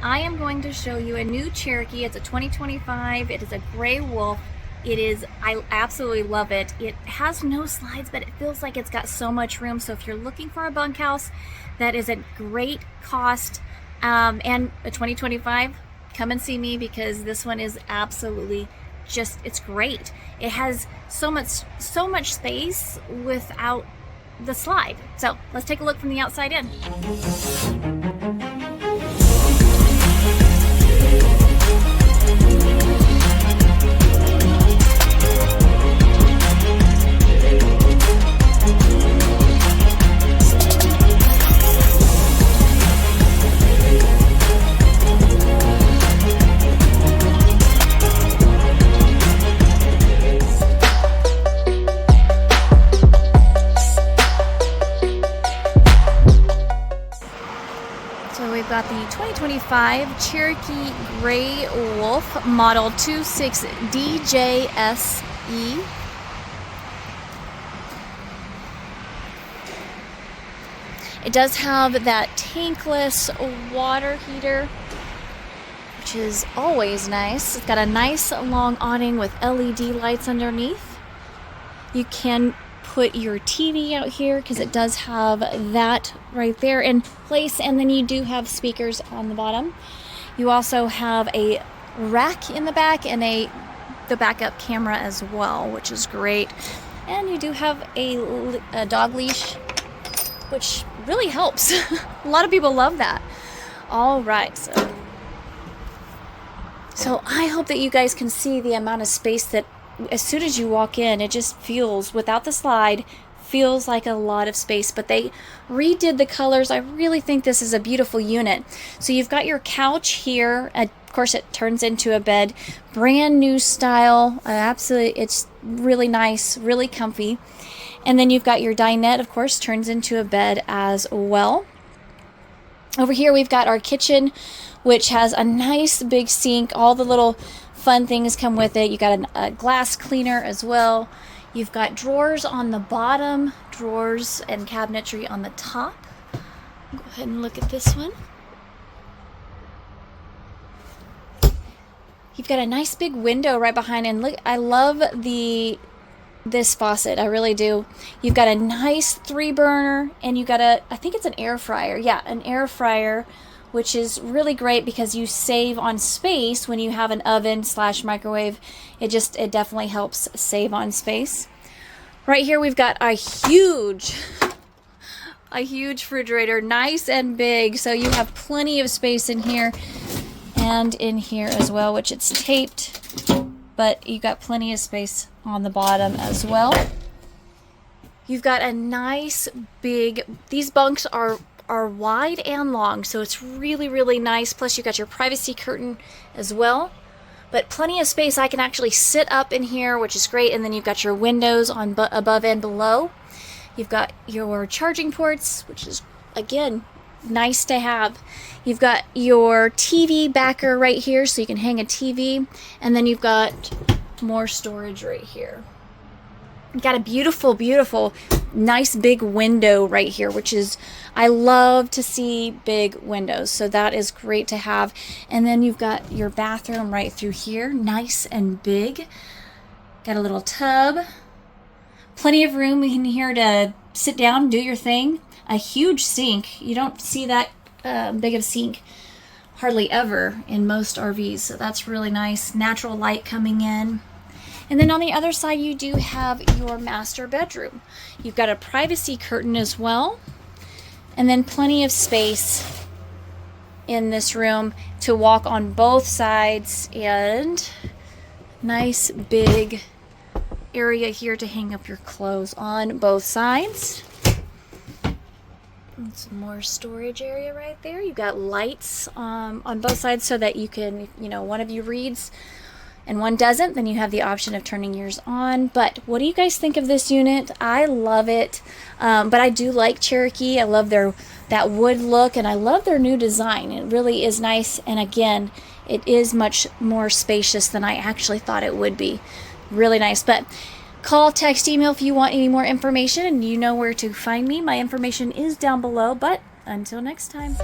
I am going to show you a new Cherokee. It's a 2025. It is a gray wolf. I absolutely love it. It has no slides, but it feels like it's got so much room. So if you're looking for a bunkhouse that is at great cost and a 2025, come and see me, because this one is absolutely it's great. It has so much space without the slide. So let's take a look from the outside in. So we've got the 2025 Cherokee Gray Wolf Model 26DJSE. It does have that tankless water heater, which is always nice. It's got a nice long awning with LED lights underneath. You can put your TV out here because it does have that right there in place, and then you do have speakers on the bottom. You also have a rack in the back and the backup camera as well, which is great. And you do have a dog leash, which really helps. A lot of people love that. All right, so I hope that you guys can see the amount of space that as soon as you walk in, it just feels, without the slide, feels like a lot of space. But they redid the colors. I really think this is a beautiful unit. So you've got your couch here. Of course, it turns into a bed. Brand new style. Absolutely, it's really nice, really comfy. And then you've got your dinette, of course, turns into a bed as well. Over here, we've got our kitchen, which has a nice big sink. All the little fun things come with it. You got a glass cleaner as well. You've got drawers on the bottom, drawers and cabinetry on the top. Go ahead and look at this one. You've got a nice big window right behind, and look, I love this faucet. I really do. You've got a nice 3-burner, and you got I think it's an air fryer. Yeah, an air fryer, which is really great because you save on space when you have an oven / microwave. It definitely helps save on space. Right here we've got a huge refrigerator, nice and big, so you have plenty of space in here and in here as well, which it's taped, but you got plenty of space on the bottom as well. You've got a nice big, these bunks are wide and long, so it's really nice. Plus you got your privacy curtain as well, but plenty of space. I can actually sit up in here, which is great. And then you've got your windows on above and below. You've got your charging ports, which is again nice to have. You've got your TV backer right here, so you can hang a TV, and then you've got more storage right here. You've got a beautiful nice big window right here, which is, I love to see big windows, so that is great to have. And then you've got your bathroom right through here, nice and big. Got a little tub, plenty of room in here to sit down, do your thing. A huge sink. You don't see that big of a sink hardly ever in most RVs, so that's really nice. Natural light coming in. And then on the other side, you do have your master bedroom. You've got a privacy curtain as well. And then plenty of space in this room to walk on both sides, and nice big area here to hang up your clothes on both sides. And some more storage area right there. You've got lights on both sides so that you can, one of you reads and one doesn't, then you have the option of turning yours on. But what do you guys think of this unit? I love it, but I do like Cherokee. I love that wood look, and I love their new design. It really is nice, and again, it is much more spacious than I actually thought it would be. Really nice. But call, text, email if you want any more information, and you know where to find me. My information is down below, but until next time,